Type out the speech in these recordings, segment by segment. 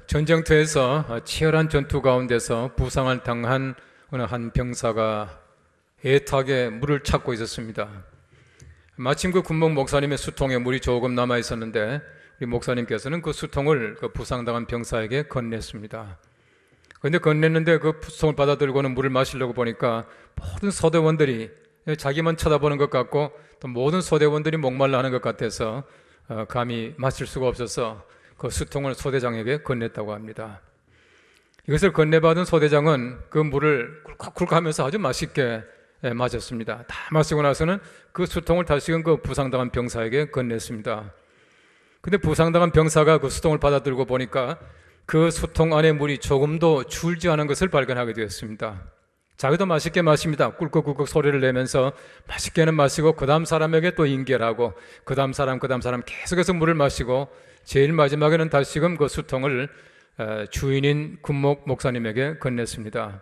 전쟁터에서 치열한 전투 가운데서 부상을 당한 어느 한 병사가 애타게 물을 찾고 있었습니다. 마침 그 군목 목사님의 수통에 물이 조금 남아 있었는데 우리 목사님께서는 그 수통을 그 부상당한 병사에게 건넸습니다. 그런데 건넸는데 그 수통을 받아들고는 물을 마시려고 보니까 모든 소대원들이 자기만 쳐다보는 것 같고 또 모든 소대원들이 목말라 하는 것 같아서 감히 마실 수가 없어서 그 수통을 소대장에게 건넸다고 합니다. 이것을 건네받은 소대장은 그 물을 꿀꺽꿀꺽 하면서 아주 맛있게 마셨습니다. 다 마시고 나서는 그 수통을 다시금 그 부상당한 병사에게 건넸습니다. 근데 부상당한 병사가 그 수통을 받아들고 보니까 그 수통 안에 물이 조금도 줄지 않은 것을 발견하게 되었습니다. 자기도 맛있게 마십니다. 꿀꺽꿀꺽 소리를 내면서 맛있게는 마시고 그 다음 사람에게 또 인계하고 그 다음 사람 계속해서 물을 마시고 제일 마지막에는 다시금 그 수통을 주인인 군목 목사님에게 건넸습니다.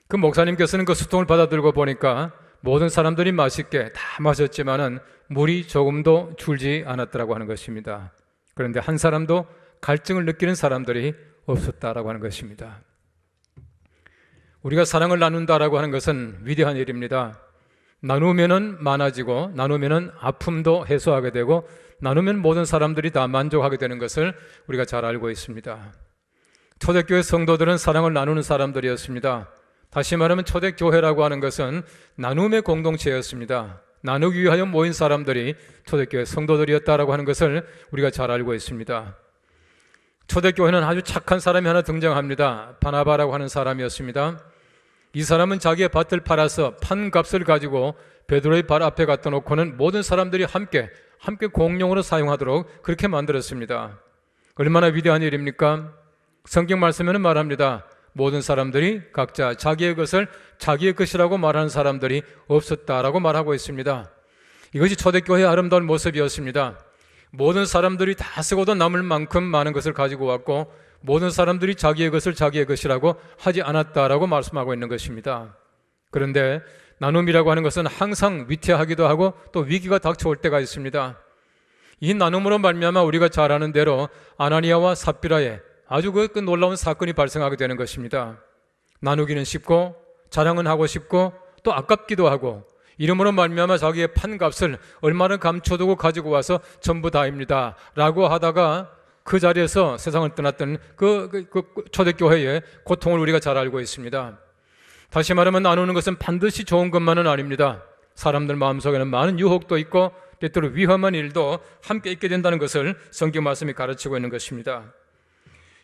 그 목사님께서는 그 수통을 받아들고 보니까 모든 사람들이 맛있게 다 마셨지만은 물이 조금도 줄지 않았더라고 하는 것입니다. 그런데 한 사람도 갈증을 느끼는 사람들이 없었다라고 하는 것입니다. 우리가 사랑을 나눈다라고 하는 것은 위대한 일입니다. 나누면은 많아지고 나누면은 아픔도 해소하게 되고 나누면 모든 사람들이 다 만족하게 되는 것을 우리가 잘 알고 있습니다. 초대교회 성도들은 사랑을 나누는 사람들이었습니다. 다시 말하면 초대교회라고 하는 것은 나눔의 공동체였습니다. 나누기 위하여 모인 사람들이 초대교회 성도들이었다라고 하는 것을 우리가 잘 알고 있습니다. 초대교회는 아주 착한 사람이 하나 등장합니다. 바나바라고 하는 사람이었습니다. 이 사람은 자기의 밭을 팔아서 판 값을 가지고 베드로의 발 앞에 갖다 놓고는 모든 사람들이 함께 공용으로 사용하도록 그렇게 만들었습니다. 얼마나 위대한 일입니까? 성경 말씀에는 말합니다. 모든 사람들이 각자 자기의 것을 자기의 것이라고 말하는 사람들이 없었다라고 말하고 있습니다. 이것이 초대교회의 아름다운 모습이었습니다. 모든 사람들이 다 쓰고도 남을 만큼 많은 것을 가지고 왔고 모든 사람들이 자기의 것을 자기의 것이라고 하지 않았다라고 말씀하고 있는 것입니다. 그런데 나눔이라고 하는 것은 항상 위태하기도 하고 또 위기가 닥쳐올 때가 있습니다. 이 나눔으로 말미암아 우리가 잘 아는 대로 아나니아와 삽비라의 아주 그 놀라운 사건이 발생하게 되는 것입니다. 나누기는 쉽고 자랑은 하고 싶고 또 아깝기도 하고 이름으로 말미암아 자기의 판값을 얼마나 감춰두고 가지고 와서 전부 다입니다 라고 하다가 그 자리에서 세상을 떠났던 그 초대교회의 고통을 우리가 잘 알고 있습니다. 다시 말하면 나누는 것은 반드시 좋은 것만은 아닙니다. 사람들 마음속에는 많은 유혹도 있고 때때로 위험한 일도 함께 있게 된다는 것을 성경 말씀이 가르치고 있는 것입니다.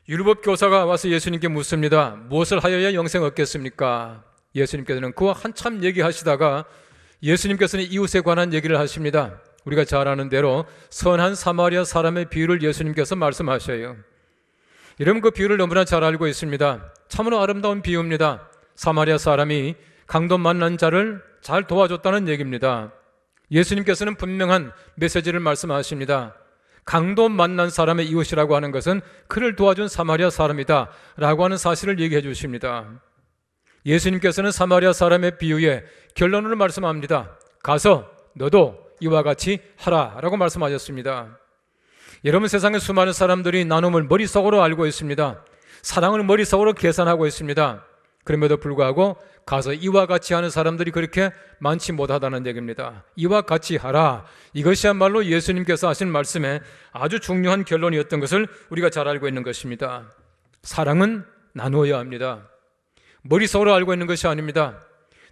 율법 교사가 와서 예수님께 묻습니다. 무엇을 하여야 영생 얻겠습니까? 예수님께서는 그와 한참 얘기하시다가 예수님께서는 이웃에 관한 얘기를 하십니다. 우리가 잘 아는 대로 선한 사마리아 사람의 비유를 예수님께서 말씀하셔요. 여러분 그 비유를 너무나 잘 알고 있습니다. 참으로 아름다운 비유입니다. 사마리아 사람이 강도 만난 자를 잘 도와줬다는 얘기입니다. 예수님께서는 분명한 메시지를 말씀하십니다. 강도 만난 사람의 이웃이라고 하는 것은 그를 도와준 사마리아 사람이다 라고 하는 사실을 얘기해 주십니다. 예수님께서는 사마리아 사람의 비유에 결론을 말씀합니다. 가서 너도 이와 같이 하라 라고 말씀하셨습니다. 여러분 세상에 수많은 사람들이 나눔을 머릿속으로 알고 있습니다. 사랑을 머릿속으로 계산하고 있습니다. 그럼에도 불구하고 가서 이와 같이 하는 사람들이 그렇게 많지 못하다는 얘기입니다. 이와 같이 하라. 이것이야말로 예수님께서 하신 말씀에 아주 중요한 결론이었던 것을 우리가 잘 알고 있는 것입니다. 사랑은 나누어야 합니다. 머릿속으로 알고 있는 것이 아닙니다.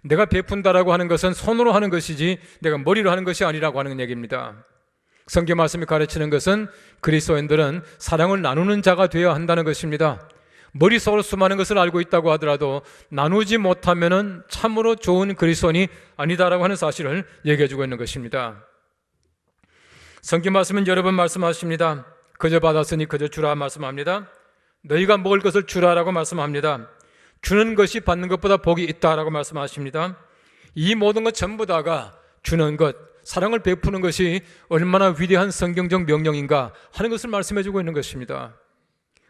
내가 베푼다라고 하는 것은 손으로 하는 것이지 내가 머리로 하는 것이 아니라고 하는 얘기입니다. 성경 말씀이 가르치는 것은 그리스도인들은 사랑을 나누는 자가 되어야 한다는 것입니다. 머릿속으로 수많은 것을 알고 있다고 하더라도 나누지 못하면은 참으로 좋은 그리스도인이 아니다라고 하는 사실을 얘기해 주고 있는 것입니다. 성경 말씀은 여러 번 말씀하십니다. 그저 받았으니 그저 주라 말씀합니다. 너희가 먹을 것을 주라라고 말씀합니다. 주는 것이 받는 것보다 복이 있다라고 말씀하십니다. 이 모든 것 전부 다가 주는 것, 사랑을 베푸는 것이 얼마나 위대한 성경적 명령인가 하는 것을 말씀해 주고 있는 것입니다.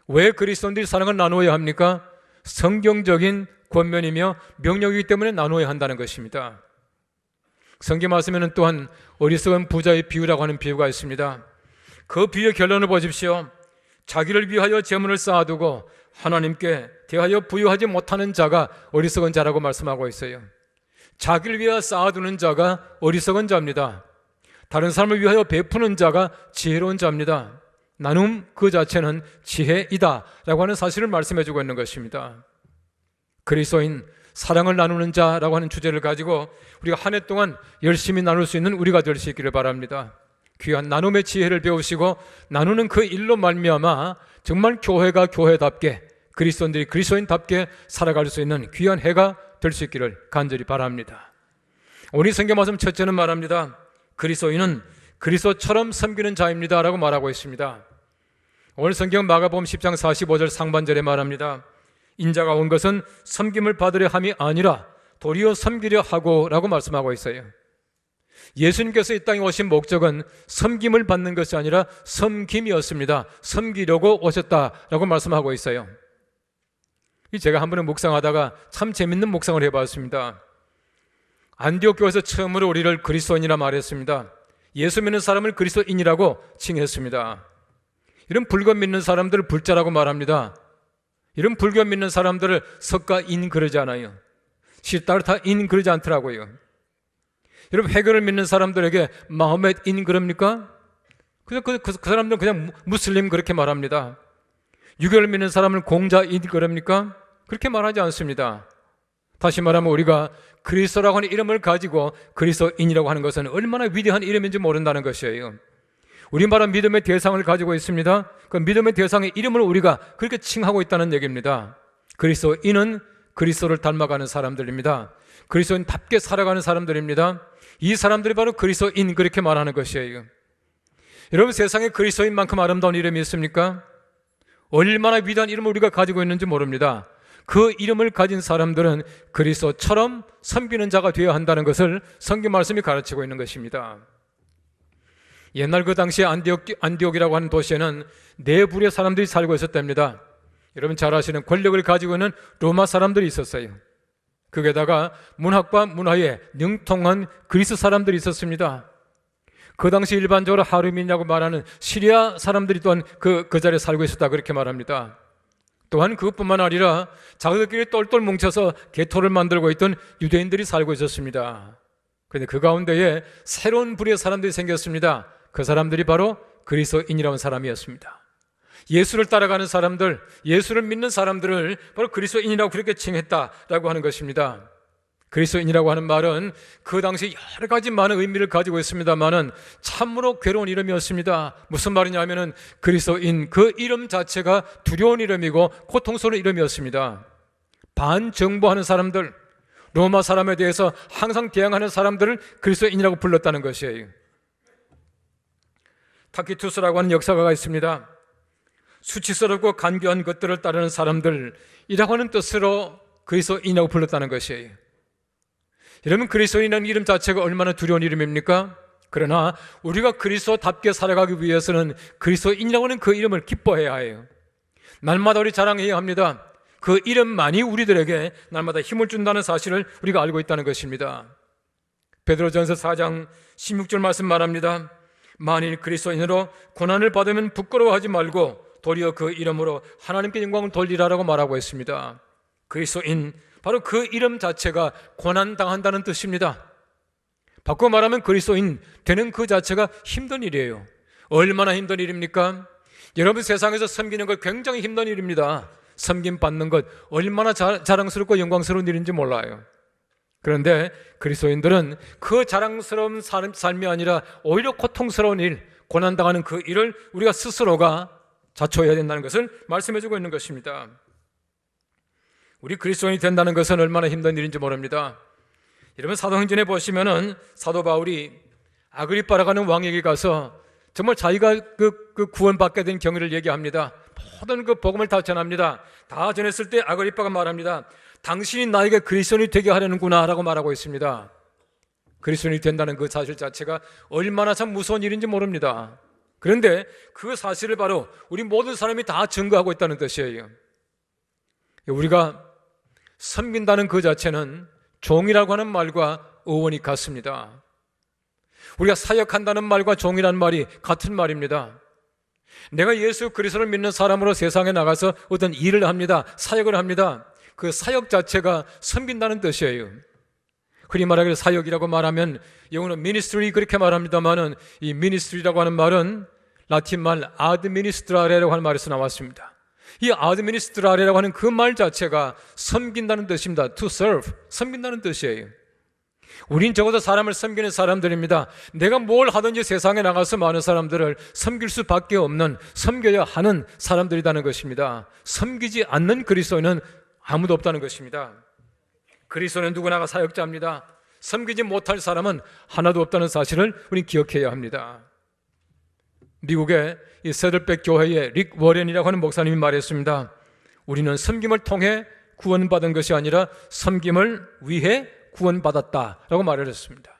왜 그리스도인들이 사랑을 나누어야 합니까? 성경적인 권면이며 명령이기 때문에 나누어야 한다는 것입니다. 성경 말씀에는 또한 어리석은 부자의 비유라고 하는 비유가 있습니다. 그 비유의 결론을 보십시오. 자기를 위하여 재물을 쌓아두고 하나님께 대하여 부여하지 못하는 자가 어리석은 자라고 말씀하고 있어요. 자기를 위하여 쌓아두는 자가 어리석은 자입니다. 다른 사람을 위하여 베푸는 자가 지혜로운 자입니다. 나눔 그 자체는 지혜이다 라고 하는 사실을 말씀해주고 있는 것입니다. 그리스도인 사랑을 나누는 자라고 하는 주제를 가지고 우리가 한 해 동안 열심히 나눌 수 있는 우리가 될 수 있기를 바랍니다. 귀한 나눔의 지혜를 배우시고 나누는 그 일로 말미암아 정말 교회가 교회답게, 그리스도인들이 그리스도인답게 살아갈 수 있는 귀한 해가 될 수 있기를 간절히 바랍니다. 오늘 성경 말씀 첫째는 말합니다. 그리스도인은 그리스도처럼 섬기는 자입니다 라고 말하고 있습니다. 오늘 성경 마가복음 10장 45절 상반절에 말합니다. 인자가 온 것은 섬김을 받으려 함이 아니라 도리어 섬기려 하고 라고 말씀하고 있어요. 예수님께서 이 땅에 오신 목적은 섬김을 받는 것이 아니라 섬김이었습니다. 섬기려고 오셨다라고 말씀하고 있어요. 제가 한 번은 묵상하다가 참 재밌는 묵상을 해봤습니다. 안디옥 교회에서 처음으로 우리를 그리스도인이라 말했습니다. 예수 믿는 사람을 그리스도인이라고 칭했습니다. 이런 불교 믿는 사람들을 불자라고 말합니다. 이런 불교 믿는 사람들을 석가인 그러지 않아요. 시타르타인 그러지 않더라고요. 여러분, 해결을 믿는 사람들에게 마호멧인 그럽니까? 그 사람들은 그냥 무슬림 그렇게 말합니다. 유교를 믿는 사람을 공자인 그럽니까? 그렇게 말하지 않습니다. 다시 말하면 우리가 그리스도라고 하는 이름을 가지고 그리스도인이라고 하는 것은 얼마나 위대한 이름인지 모른다는 것이에요. 우리 말한 믿음의 대상을 가지고 있습니다. 그 믿음의 대상의 이름을 우리가 그렇게 칭하고 있다는 얘기입니다. 그리스도인은 그리스도를 닮아가는 사람들입니다. 그리스도인답게 살아가는 사람들입니다. 이 사람들이 바로 그리스도인 그렇게 말하는 것이에요. 여러분, 세상에 그리스도인만큼 아름다운 이름이 있습니까? 얼마나 위대한 이름을 우리가 가지고 있는지 모릅니다. 그 이름을 가진 사람들은 그리스도처럼 섬기는 자가 되어야 한다는 것을 성경 말씀이 가르치고 있는 것입니다. 옛날 그 당시에 안디옥이라고 하는 도시에는 네 부류의 사람들이 살고 있었답니다. 여러분 잘 아시는 권력을 가지고 있는 로마 사람들이 있었어요. 거기에다가 문학과 문화에 능통한 그리스 사람들이 있었습니다. 그 당시 일반적으로 하르민이라고 말하는 시리아 사람들이 또한 그 자리에 살고 있었다 그렇게 말합니다. 또한 그것뿐만 아니라 자기들끼리 똘똘 뭉쳐서 개토를 만들고 있던 유대인들이 살고 있었습니다. 그런데 그 가운데에 새로운 부류의 사람들이 생겼습니다. 그 사람들이 바로 그리스도인이라는 사람이었습니다. 예수를 따라가는 사람들, 예수를 믿는 사람들을 바로 그리스도인이라고 그렇게 칭했다라고 하는 것입니다. 그리스도인이라고 하는 말은 그 당시 여러 가지 많은 의미를 가지고 있습니다만은 참으로 괴로운 이름이었습니다. 무슨 말이냐면은 그리스도인 그 이름 자체가 두려운 이름이고 고통스러운 이름이었습니다. 반정보하는 사람들, 로마 사람에 대해서 항상 대항하는 사람들을 그리스도인이라고 불렀다는 것이에요. 타키투스라고 하는 역사가가 있습니다. 수치스럽고 간교한 것들을 따르는 사람들이라고 하는 뜻으로 그리스도인이라고 불렀다는 것이에요. 여러분, 그리스도인이라는 이름 자체가 얼마나 두려운 이름입니까? 그러나 우리가 그리스도답게 살아가기 위해서는 그리스도인이라고 하는 그 이름을 기뻐해야 해요. 날마다 우리 자랑해야 합니다. 그 이름만이 우리들에게 날마다 힘을 준다는 사실을 우리가 알고 있다는 것입니다. 베드로전서 4장 16절 말씀 말합니다. 만일 그리스도인으로 고난을 받으면 부끄러워하지 말고 도리어 그 이름으로 하나님께 영광을 돌리라라고 말하고 있습니다. 그리스도인, 바로 그 이름 자체가 고난당한다는 뜻입니다. 바꿔 말하면 그리스도인 되는 그 자체가 힘든 일이에요. 얼마나 힘든 일입니까? 여러분, 세상에서 섬기는 것 굉장히 힘든 일입니다. 섬김 받는 것 얼마나 자랑스럽고 영광스러운 일인지 몰라요. 그런데 그리스도인들은 그 자랑스러운 삶이 아니라 오히려 고통스러운 일, 고난당하는 그 일을 우리가 스스로가 자초해야 된다는 것을 말씀해주고 있는 것입니다. 우리 그리스도인이 된다는 것은 얼마나 힘든 일인지 모릅니다. 여러분, 사도행전에 보시면은 사도 바울이 아그리빠라고 하는 왕에게 가서 정말 자기가 그 구원받게 된 경위를 얘기합니다. 모든 그 복음을 다 전합니다. 다 전했을 때 아그리빠가 말합니다. 당신이 나에게 그리스도인이 되게 하려는구나 라고 말하고 있습니다. 그리스도인이 된다는 그 사실 자체가 얼마나 참 무서운 일인지 모릅니다. 그런데 그 사실을 바로 우리 모든 사람이 다 증거하고 있다는 뜻이에요. 우리가 섬긴다는 그 자체는 종이라고 하는 말과 어원이 같습니다. 우리가 사역한다는 말과 종이라는 말이 같은 말입니다. 내가 예수 그리스도를 믿는 사람으로 세상에 나가서 어떤 일을 합니다. 사역을 합니다. 그 사역 자체가 섬긴다는 뜻이에요. 흔히 말하기를 사역이라고 말하면 영어는 ministry 그렇게 말합니다만은 이 ministry라고 하는 말은 라틴 말 administrare라고 하는 말에서 나왔습니다. 이 administrare라고 하는 그 말 자체가 섬긴다는 뜻입니다. To serve, 섬긴다는 뜻이에요. 우린 적어도 사람을 섬기는 사람들입니다. 내가 뭘 하든지 세상에 나가서 많은 사람들을 섬길 수밖에 없는, 섬겨야 하는 사람들이라는 것입니다. 섬기지 않는 그리스도인은 아무도 없다는 것입니다. 그리스도는 누구나가 사역자입니다. 섬기지 못할 사람은 하나도 없다는 사실을 우리는 기억해야 합니다. 미국의 이 세들백 교회의 릭 워렌이라고 하는 목사님이 말했습니다. 우리는 섬김을 통해 구원받은 것이 아니라 섬김을 위해 구원받았다라고 말을 했습니다.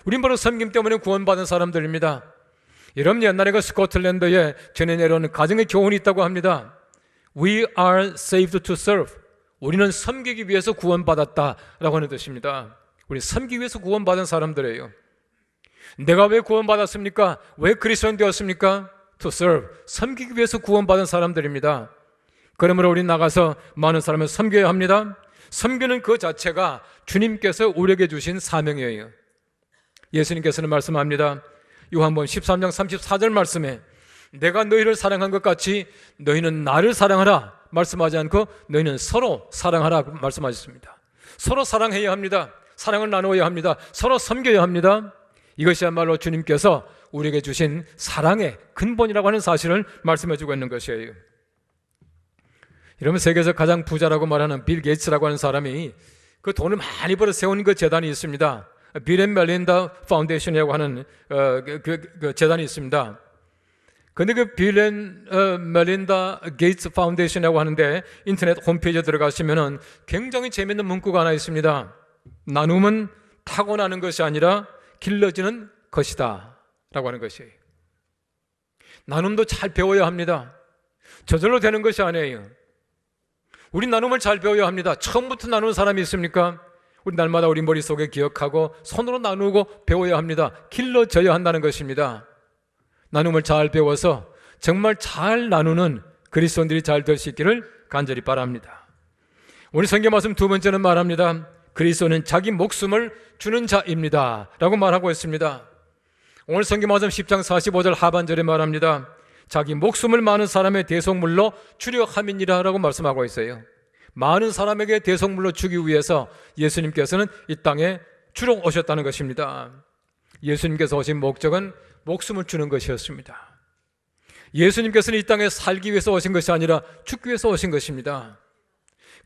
우린 바로 섬김 때문에 구원받은 사람들입니다. 여러분, 옛날에 그 스코틀랜드에 전해 내려오는 가정의 교훈이 있다고 합니다. We are saved to serve. 우리는 섬기기 위해서 구원받았다라고 하는 뜻입니다. 우리 섬기기 위해서 구원받은 사람들이에요. 내가 왜 구원받았습니까? 왜 그리스도인 되었습니까? To serve. 섬기기 위해서 구원받은 사람들입니다. 그러므로 우리 나가서 많은 사람을 섬겨야 합니다. 섬기는 그 자체가 주님께서 우리에게 주신 사명이에요. 예수님께서는 말씀합니다. 요한복음 13장 34절 말씀에 내가 너희를 사랑한 것 같이 너희는 나를 사랑하라 말씀하지 않고 너희는 서로 사랑하라 말씀하셨습니다. 서로 사랑해야 합니다. 사랑을 나누어야 합니다. 서로 섬겨야 합니다. 이것이야말로 주님께서 우리에게 주신 사랑의 근본이라고 하는 사실을 말씀해주고 있는 것이에요. 이러면 세계에서 가장 부자라고 말하는 빌 게이츠라고 하는 사람이 그 돈을 많이 벌어 세운 그 재단이 있습니다. 빌 앤 멜린다 파운데이션이라고 하는 그 재단이 있습니다. 근데 그 빌 앤 멜린다 게이츠 파운데이션이라고 하는데 인터넷 홈페이지에 들어가시면은 굉장히 재밌는 문구가 하나 있습니다. 나눔은 타고나는 것이 아니라 길러지는 것이다 라고 하는 것이에요. 나눔도 잘 배워야 합니다. 저절로 되는 것이 아니에요. 우리 나눔을 잘 배워야 합니다. 처음부터 나누는 사람이 있습니까? 우리 날마다 우리 머릿속에 기억하고 손으로 나누고 배워야 합니다. 길러져야 한다는 것입니다. 나눔을 잘 배워서 정말 잘 나누는 그리스도인들이 잘 될 수 있기를 간절히 바랍니다. 오늘 성경 말씀 두 번째는 말합니다. 그리스도는 자기 목숨을 주는 자입니다 라고 말하고 있습니다. 오늘 성경 말씀 10장 45절 하반절에 말합니다. 자기 목숨을 많은 사람의 대속물로 주려 함이니라 라고 말씀하고 있어요. 많은 사람에게 대속물로 주기 위해서 예수님께서는 이 땅에 주러 오셨다는 것입니다. 예수님께서 오신 목적은 목숨을 주는 것이었습니다. 예수님께서는 이 땅에 살기 위해서 오신 것이 아니라 죽기 위해서 오신 것입니다.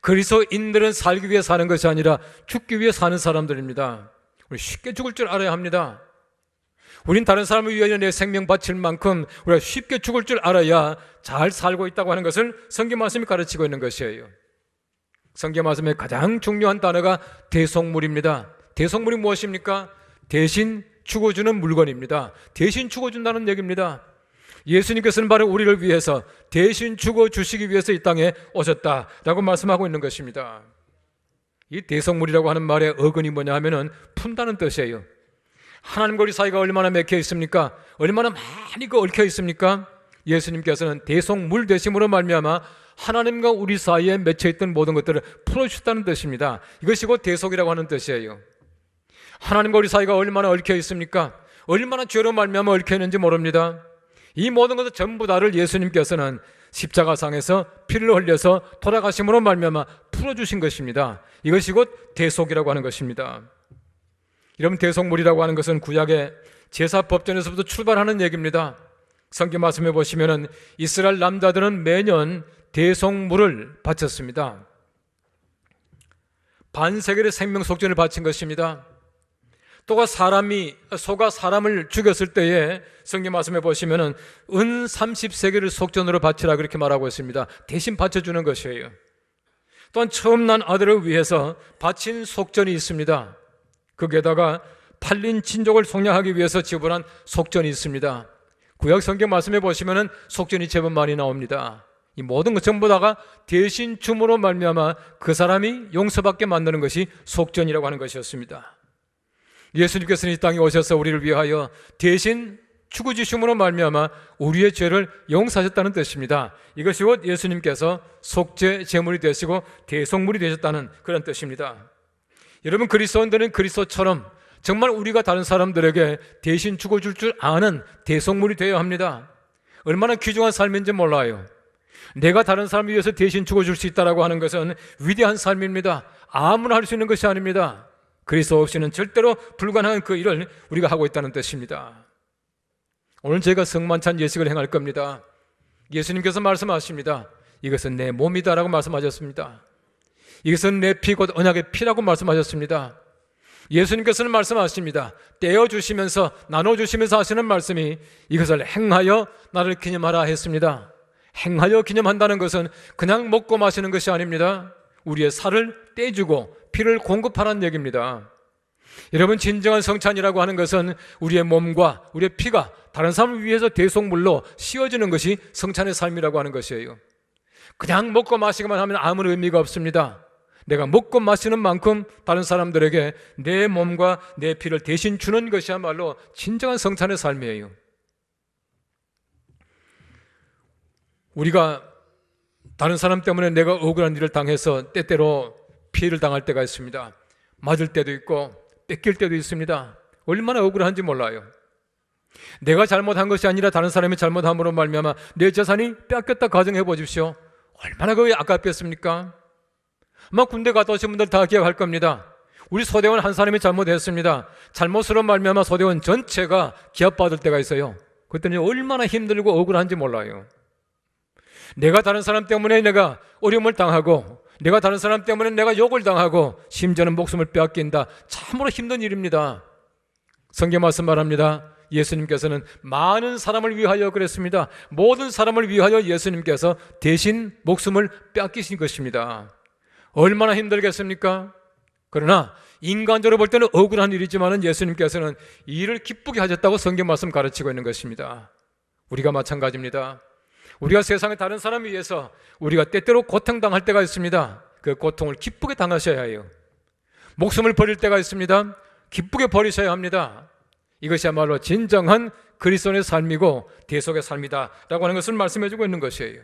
그리스도인들은 살기 위해 사는 것이 아니라 죽기 위해 사는 사람들입니다. 우리 쉽게 죽을 줄 알아야 합니다. 우린 다른 사람을 위하여 내 생명 바칠 만큼 우리가 쉽게 죽을 줄 알아야 잘 살고 있다고 하는 것을 성경 말씀이 가르치고 있는 것이에요. 성경 말씀의 가장 중요한 단어가 대속물입니다. 대속물이 무엇입니까? 대신 죽어주는 물건입니다. 대신 죽어준다는 얘기입니다. 예수님께서는 바로 우리를 위해서 대신 죽어주시기 위해서 이 땅에 오셨다라고 말씀하고 있는 것입니다. 이 대속물이라고 하는 말의 어근이 뭐냐 하면은 푼다는 뜻이에요. 하나님과 우리 사이가 얼마나 맥혀 있습니까? 얼마나 많이 얽혀 있습니까? 예수님께서는 대속물 되심으로 말미암아 하나님과 우리 사이에 맺혀 있던 모든 것들을 풀어주셨다는 뜻입니다. 이것이 곧 대속이라고 하는 뜻이에요. 하나님과 우리 사이가 얼마나 얽혀 있습니까? 얼마나 죄로 말미암아 얽혀 있는지 모릅니다. 이 모든 것을 전부 다를 예수님께서는 십자가상에서 피를 흘려서 돌아가심으로 말미암아 풀어주신 것입니다. 이것이 곧 대속이라고 하는 것입니다. 여러분, 대속물이라고 하는 것은 구약의 제사법전에서부터 출발하는 얘기입니다. 성경 말씀해 보시면은 이스라엘 남자들은 매년 대속물을 바쳤습니다. 반세겔의 생명속전을 바친 것입니다. 또가 소가 사람을 죽였을 때에 성경 말씀해 보시면은 은 30세겔을 속전으로 바치라 그렇게 말하고 있습니다. 대신 바쳐주는 것이에요. 또한 처음 난 아들을 위해서 바친 속전이 있습니다. 거기에다가 팔린 친족을 속량하기 위해서 지불한 속전이 있습니다. 구약 성경 말씀해 보시면은 속전이 제법 많이 나옵니다. 이 모든 것 전부 다가 대신 줌으로 말미암아 그 사람이 용서받게 만드는 것이 속전이라고 하는 것이었습니다. 예수님께서는 이 땅에 오셔서 우리를 위하여 대신 죽어주심으로 말미암아 우리의 죄를 용서하셨다는 뜻입니다. 이것이 곧 예수님께서 속죄 제물이 되시고 대속물이 되셨다는 그런 뜻입니다. 여러분, 그리스도인들은 그리스도처럼 정말 우리가 다른 사람들에게 대신 죽어줄 줄 아는 대속물이 되어야 합니다. 얼마나 귀중한 삶인지 몰라요. 내가 다른 사람을 위해서 대신 죽어줄 수 있다고 하는 것은 위대한 삶입니다. 아무나 할 수 있는 것이 아닙니다. 그리스도 없이는 절대로 불가능한 그 일을 우리가 하고 있다는 뜻입니다. 오늘 제가 성만찬 예식을 행할 겁니다. 예수님께서 말씀하십니다. 이것은 내 몸이다라고 말씀하셨습니다. 이것은 내 피 곧 언약의 피라고 말씀하셨습니다. 예수님께서는 말씀하십니다. 떼어주시면서 나눠주시면서 하시는 말씀이 이것을 행하여 나를 기념하라 했습니다. 행하여 기념한다는 것은 그냥 먹고 마시는 것이 아닙니다. 우리의 살을 떼주고 피를 공급하라는 얘기입니다. 여러분, 진정한 성찬이라고 하는 것은 우리의 몸과 우리의 피가 다른 사람을 위해서 대속물로 씌워지는 것이 성찬의 삶이라고 하는 것이에요. 그냥 먹고 마시기만 하면 아무런 의미가 없습니다. 내가 먹고 마시는 만큼 다른 사람들에게 내 몸과 내 피를 대신 주는 것이야말로 진정한 성찬의 삶이에요. 우리가 다른 사람 때문에 내가 억울한 일을 당해서 때때로 피해를 당할 때가 있습니다. 맞을 때도 있고 뺏길 때도 있습니다. 얼마나 억울한지 몰라요. 내가 잘못한 것이 아니라 다른 사람이 잘못함으로 말미암아 내 재산이 뺏겼다 가정해 보십시오. 얼마나 그게 아깝겠습니까? 아마 군대 갔다 오신 분들 다 기억할 겁니다. 우리 소대원 한 사람이 잘못했습니다. 잘못으로 말미암아 소대원 전체가 기합받을 때가 있어요. 그때는 얼마나 힘들고 억울한지 몰라요. 내가 다른 사람 때문에 내가 어려움을 당하고 내가 다른 사람 때문에 내가 욕을 당하고 심지어는 목숨을 빼앗긴다. 참으로 힘든 일입니다. 성경 말씀 말합니다. 예수님께서는 많은 사람을 위하여 그랬습니다. 모든 사람을 위하여 예수님께서 대신 목숨을 빼앗기신 것입니다. 얼마나 힘들겠습니까? 그러나 인간적으로 볼 때는 억울한 일이지만 예수님께서는 이 일을 기쁘게 하셨다고 성경 말씀 가르치고 있는 것입니다. 우리가 마찬가지입니다. 우리가 세상의 다른 사람을 위해서 우리가 때때로 고통당할 때가 있습니다. 그 고통을 기쁘게 당하셔야 해요. 목숨을 버릴 때가 있습니다. 기쁘게 버리셔야 합니다. 이것이야말로 진정한 그리스도의 삶이고 대속의 삶이다 라고 하는 것을 말씀해주고 있는 것이에요.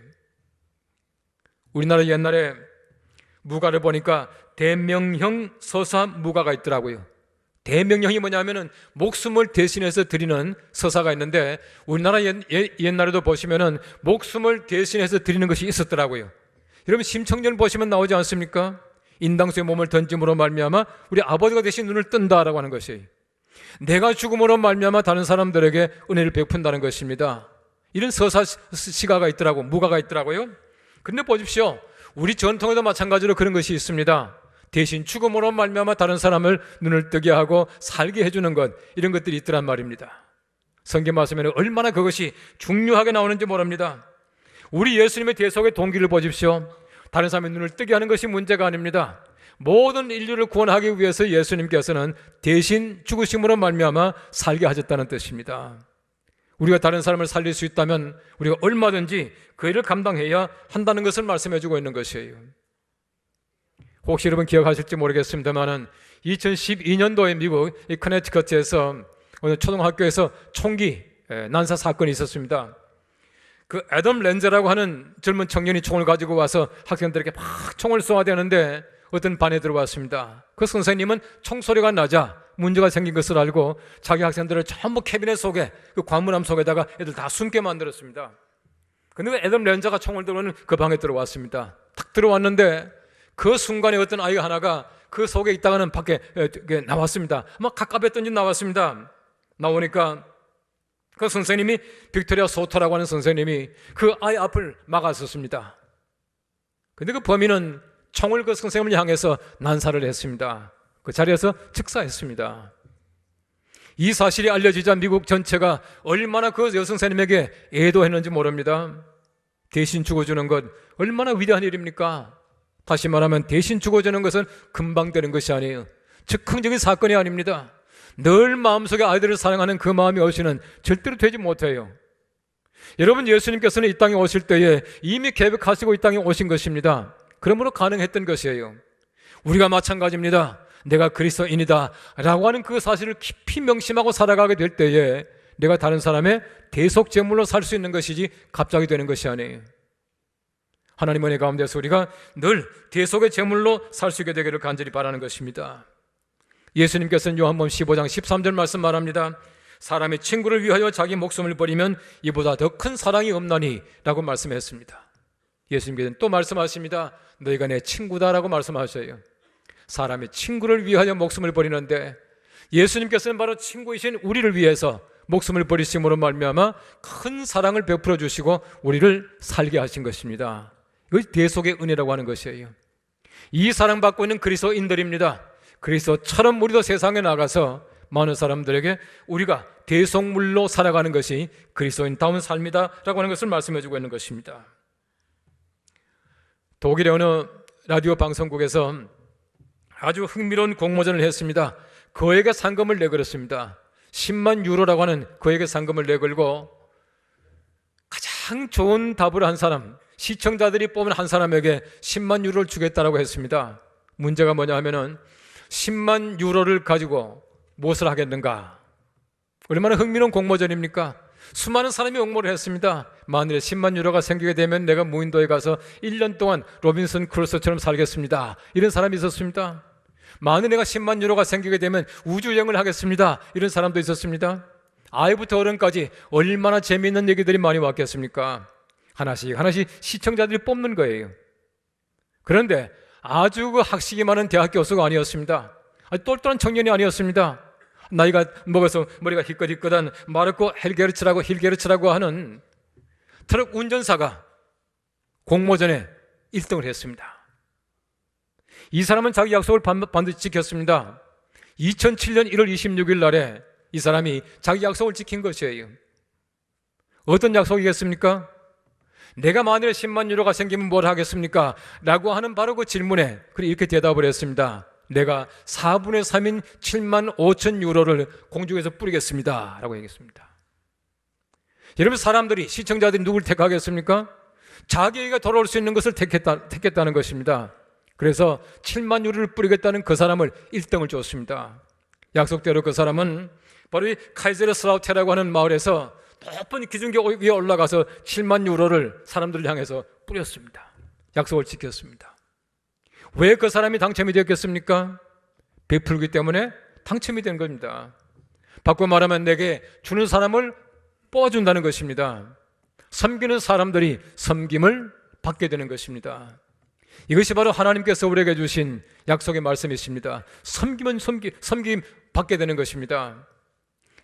우리나라 옛날에 무가를 보니까 대명형 서사 무가가 있더라고요. 대명령이 뭐냐면은 목숨을 대신해서 드리는 서사가 있는데 우리나라 옛날에도 보시면은 목숨을 대신해서 드리는 것이 있었더라고요. 여러분, 심청전 보시면 나오지 않습니까? 인당수에 몸을 던짐으로 말미암아 우리 아버지가 대신 눈을 뜬다라고 하는 것이, 내가 죽음으로 말미암아 다른 사람들에게 은혜를 베푼다는 것입니다. 이런 서사 시가가 있더라고, 무가가 있더라고요. 그런데 보십시오, 우리 전통에도 마찬가지로 그런 것이 있습니다. 대신 죽음으로 말미암아 다른 사람을 눈을 뜨게 하고 살게 해주는 것, 이런 것들이 있더란 말입니다. 성경 말씀에는 얼마나 그것이 중요하게 나오는지 모릅니다. 우리 예수님의 대속의 동기를 보십시오. 다른 사람의 눈을 뜨게 하는 것이 문제가 아닙니다. 모든 인류를 구원하기 위해서 예수님께서는 대신 죽으심으로 말미암아 살게 하셨다는 뜻입니다. 우리가 다른 사람을 살릴 수 있다면 우리가 얼마든지 그 일을 감당해야 한다는 것을 말씀해주고 있는 것이에요. 혹시 여러분 기억하실지 모르겠습니다만 2012년도에 미국 이 커네티컷에서 어느 초등학교에서 총기 난사 사건이 있었습니다. 그 애덤 렌저라고 하는 젊은 청년이 총을 가지고 와서 학생들에게 막 총을 쏘아야 되는데 어떤 반에 들어왔습니다. 그 선생님은 총소리가 나자 문제가 생긴 것을 알고 자기 학생들을 전부 캐비넷 속에, 그 관문함 속에다가 애들 다 숨게 만들었습니다. 근데 애덤 렌저가 총을 들고는 그 방에 들어왔습니다. 탁 들어왔는데 그 순간에 어떤 아이 하나가 그 속에 있다가는 밖에 나왔습니다. 막 가깝했던지 나왔습니다. 나오니까 그 선생님이, 빅토리아 소터라고 하는 선생님이 그 아이 앞을 막았었습니다. 근데 그 범인은 총을 그 선생님을 향해서 난사를 했습니다. 그 자리에서 즉사했습니다. 이 사실이 알려지자 미국 전체가 얼마나 그 여선생님에게 애도했는지 모릅니다. 대신 죽어주는 것 얼마나 위대한 일입니까? 다시 말하면 대신 죽어주는 것은 금방 되는 것이 아니에요. 즉흥적인 사건이 아닙니다. 늘 마음속에 아이들을 사랑하는 그 마음이 없이는 절대로 되지 못해요. 여러분, 예수님께서는 이 땅에 오실 때에 이미 계획하시고 이 땅에 오신 것입니다. 그러므로 가능했던 것이에요. 우리가 마찬가지입니다. 내가 그리스도인이다 라고 하는 그 사실을 깊이 명심하고 살아가게 될 때에 내가 다른 사람의 대속 제물로 살 수 있는 것이지 갑자기 되는 것이 아니에요. 하나님 은혜 가운데서 우리가 늘 대속의 제물로 살 수 있게 되기를 간절히 바라는 것입니다. 예수님께서는 요한복음 15장 13절 말씀 말합니다. 사람의 친구를 위하여 자기 목숨을 버리면 이보다 더 큰 사랑이 없나니 라고 말씀했습니다. 예수님께서는 또 말씀하십니다. 너희가 내 친구다라고 말씀하셔요. 사람의 친구를 위하여 목숨을 버리는데 예수님께서는 바로 친구이신 우리를 위해서 목숨을 버리심으로 말미암아 큰 사랑을 베풀어 주시고 우리를 살게 하신 것입니다. 이것이 대속의 은혜라고 하는 것이에요. 이 사랑받고 있는 그리스도인들입니다. 그리스도처럼 우리도 세상에 나가서 많은 사람들에게 우리가 대속물로 살아가는 것이 그리스도인다운 삶이다 라고 하는 것을 말씀해 주고 있는 것입니다. 독일의 어느 라디오 방송국에서 아주 흥미로운 공모전을 했습니다. 거액의 상금을 내걸었습니다. 10만 유로라고 하는 거액의 상금을 내걸고 가장 좋은 답을 한 사람, 시청자들이 뽑은 한 사람에게 10만 유로를 주겠다라고 했습니다. 문제가 뭐냐 하면은 10만 유로를 가지고 무엇을 하겠는가? 얼마나 흥미로운 공모전입니까? 수많은 사람이 응모를 했습니다. 만일에 10만 유로가 생기게 되면 내가 무인도에 가서 1년 동안 로빈슨 크루소처럼 살겠습니다. 이런 사람이 있었습니다. 만일 내가 10만 유로가 생기게 되면 우주여행을 하겠습니다. 이런 사람도 있었습니다. 아이부터 어른까지 얼마나 재미있는 얘기들이 많이 왔겠습니까? 하나씩 시청자들이 뽑는 거예요. 그런데 아주 그 학식이 많은 대학 교수가 아니었습니다. 똘똘한 청년이 아니었습니다. 나이가 먹어서 머리가 희끗희끗한 마르코 힐게르츠라고 하는 트럭 운전사가 공모전에 1등을 했습니다. 이 사람은 자기 약속을 반드시 지켰습니다. 2007년 1월 26일 날에 이 사람이 자기 약속을 지킨 것이에요. 어떤 약속이겠습니까? 내가 만일에 10만 유로가 생기면 뭘 하겠습니까? 라고 하는 바로 그 질문에 이렇게 대답을 했습니다. 내가 4분의 3인 7만 5천 유로를 공중에서 뿌리겠습니다 라고 얘기했습니다. 여러분, 사람들이, 시청자들이 누굴 택하겠습니까? 자기에게 돌아올 수 있는 것을 택했다는 것입니다. 그래서 7만 유로를 뿌리겠다는 그 사람을 1등을 줬습니다. 약속대로 그 사람은 바로 이 카이제르스라우테라고 하는 마을에서 높은 기중계 위에 올라가서 7만 유로를 사람들을 향해서 뿌렸습니다. 약속을 지켰습니다. 왜 그 사람이 당첨이 되었겠습니까? 베풀기 때문에 당첨이 된 겁니다. 바꿔 말하면 내게 주는 사람을 뽑아준다는 것입니다. 섬기는 사람들이 섬김을 받게 되는 것입니다. 이것이 바로 하나님께서 우리에게 주신 약속의 말씀이십니다. 섬김은 섬김 받게 되는 것입니다.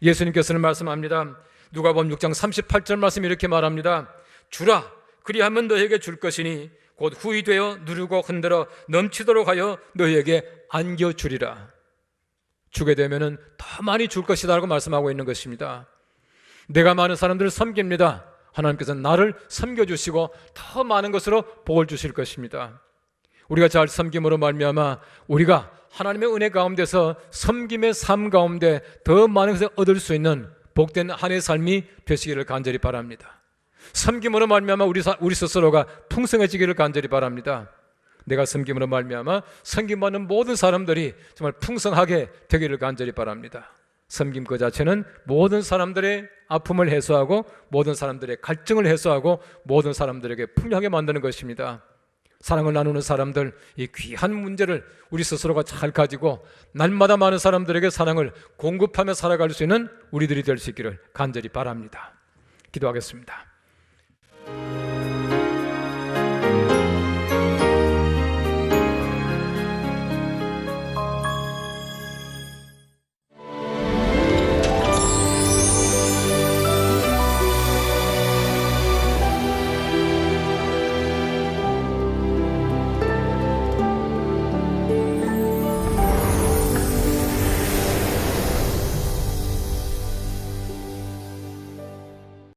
예수님께서는 말씀합니다. 누가복음 6장 38절 말씀 이렇게 말합니다. 주라, 그리하면 너에게 줄 것이니 곧 후히 되어 누르고 흔들어 넘치도록 하여 너에게 안겨주리라. 주게 되면은 더 많이 줄 것이다 라고 말씀하고 있는 것입니다. 내가 많은 사람들을 섬깁니다. 하나님께서는 나를 섬겨주시고 더 많은 것으로 복을 주실 것입니다. 우리가 잘 섬김으로 말미암아 우리가 하나님의 은혜 가운데서 섬김의 삶 가운데 더 많은 것을 얻을 수 있는 복된 한 해의 삶이 되시기를 간절히 바랍니다. 섬김으로 말미암아 우리 스스로가 풍성해지기를 간절히 바랍니다. 내가 섬김으로 말미암아 섬김받는 모든 사람들이 정말 풍성하게 되기를 간절히 바랍니다. 섬김 그 자체는 모든 사람들의 아픔을 해소하고 모든 사람들의 갈증을 해소하고 모든 사람들에게 풍요하게 만드는 것입니다. 사랑을 나누는 사람들, 이 귀한 문제를 우리 스스로가 잘 가지고 날마다 많은 사람들에게 사랑을 공급하며 살아갈 수 있는 우리들이 될 수 있기를 간절히 바랍니다. 기도하겠습니다.